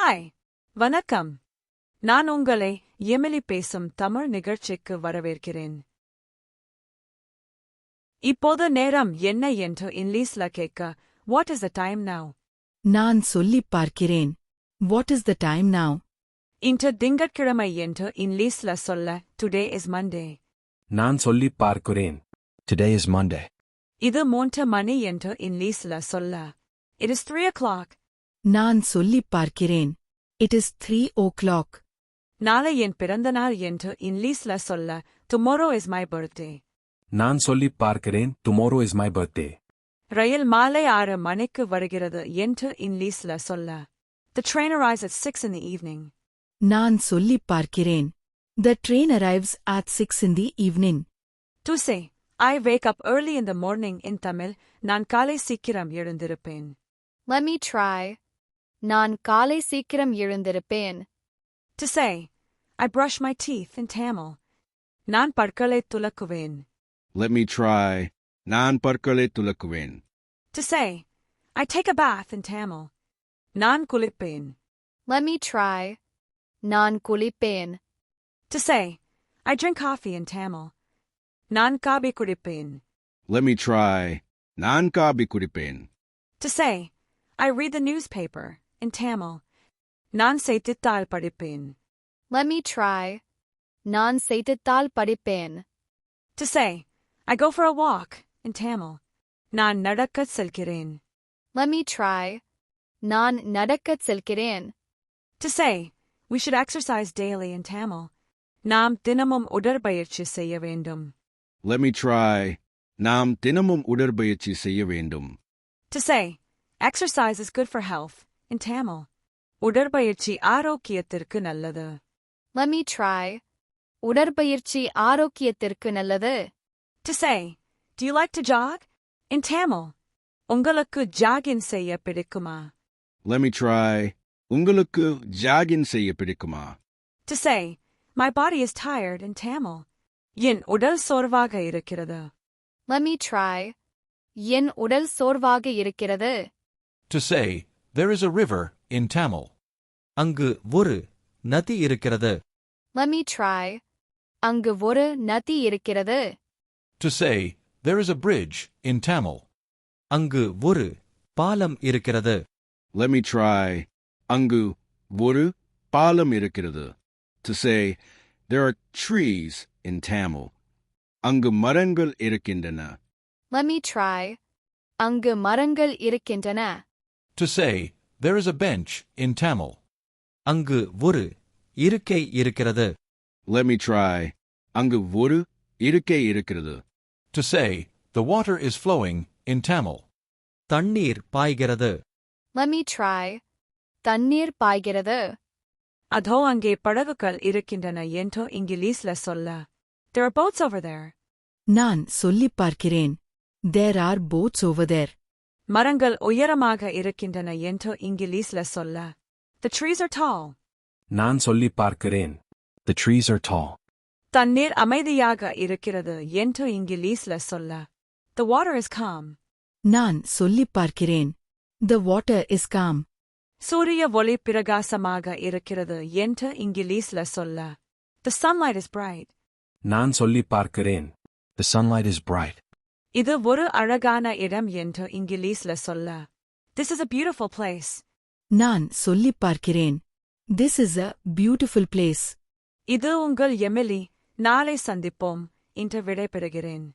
Hi, வணக்கம். நான் உங்களை எமிலி பேசும் தமிழ் நிகழ்ச்சிக்கு வரவேற்கிறேன். இப்போது நேரம் என்ன என்று இங்கிலீஷ்ல கேட்க, What is the time now? நான் சொல்லிப் பார்க்கிறேன். What is the time now? இன்று திங்கட்கிழமை என்று இங்கிலீஷ்ல சொல்ல, Today is Monday. நான் சொல்லிப் பார்க்கிறேன். Today is Monday. இது 3 மணி என்று இங்கிலீஷ்ல சொல்ல, It is 3 o'clock. நான் சொல்லிப் பார்க்கிறேன். It is 3 o'clock. நாளை என் பிறந்தநாள் என்று இங்கிலீஷ்ல சொல்ல, Tomorrow is my birthday. நான் சொல்லிப் பார்க்கிறேன். Tomorrow is my birthday. ரயில் மாலை 6 மணிக்கு வருகிறது என்று இங்கிலீஷ்ல சொல்ல, The train arrives at 6 in the evening. நான் சொல்லிப் பார்க்கிறேன். The train arrives at 6 in the evening. To say, I wake up early in the morning in Tamil, நான் காலை சீக்கிரம் எழுந்திருப்பேன். Let me try. நான் காலை சீக்கிரம் எழுந்திருப்பேன். To say, I brush my teeth in Tamil. நான் பற்களை துலக்குவேன். Let me try. நான் பற்களை துலக்குவேன். To say, I take a bath in Tamil. நான் குளிப்பேன். Let me try. நான் குளிப்பேன். To say, I drink coffee in Tamil. நான் காபி குடிப்பேன். Let me try. நான் coffee குடிப்பேன். To say, I read the newspaper in Tamil. நான் செய்தித்தாள் படிப்பேன். Let me try. நான் செய்தித்தாள் படிப்பேன். To say, I go for a walk in Tamil. நான் நடக்கச் செல்கிறேன். Let me try. நான் நடக்கச் செல்கிறேன். To say, we should exercise daily in Tamil. நாம் தினமும் உடற்பயிற்சி செய்ய வேண்டும். Let me try. நாம் தினமும் உடற்பயிற்சி செய்ய வேண்டும். To say, exercise is good for health in Tamil. உடற்பயிற்சி ஆரோக்கியத்திற்கு நல்லது. Let me try. உடற்பயிற்சி ஆரோக்கியத்திற்கு நல்லது. To say, do you like to jog? In Tamil. உங்களுக்கு ஜாகிங் செய்ய பிடிக்குமா? Let me try. உங்களுக்கு ஜாகிங் செய்ய பிடிக்குமா? To say, my body is tired in Tamil. என் உடல் சோர்வாக இருக்கிறது. Let me try. என் உடல் சோர்வாக இருக்கிறது. To say, there is a river in Tamil. அங்கு ஒரு நதி இருக்கிறது. Let me try. அங்கு ஒரு நதி இருக்கிறது. To say, there is a bridge in Tamil. அங்கு ஒரு பாலம் இருக்கிறது. Let me try. அங்கு ஒரு பாலம் இருக்கிறது. To say, there are trees in Tamil. அங்கு மரங்கள் இருக்கின்றன. Let me try. அங்கு மரங்கள் இருக்கின்றன. To say, there is a bench in Tamil. அங்கு ஒரு இருக்கை இருக்கிறது. Let me try. அங்கு ஒரு இருக்கை இருக்கிறது. To say, the water is flowing in Tamil. தண்ணீர் பாய்கிறது. Let me try. தண்ணீர் பாய்கிறது. அதோ அங்கே படகுகள் இருக்கின்றன என்று இங்கிலீஷ்ல சொல்ல, There are boats over there. நான் சொல்லிப் பார்க்கிறேன். There are boats over there. மரங்கள் உயரமாக இருக்கின்றன என்று இங்கிலீஷ்ல சொல்ல, The trees are tall. நான் சொல்லிப் பார்க்கிறேன். The trees are tall. தண்ணீர் அமைதியாக இருக்கிறது என்று இங்கிலீஷ்ல சொல்ல, The water is calm. நான் சொல்லிப் பார்க்கிறேன். The water is calm. சூரிய ஒளி பிரகாசமாக இருக்கிறது என்று இங்கிலீஷ்ல சொல்ல, The sunlight is bright. நான் சொல்லிப் பார்க்கிறேன். The sunlight is bright. இது ஒரு அழகான இடம் என்று இங்கிலீஷ்ல சொல்ல, This is a beautiful place. நான் சொல்லிப் பார்க்கிறேன். This is a beautiful place. இது உங்கள் எமிலி. நாளை சந்திப்போம் என்று விடைபெறுகிறேன்.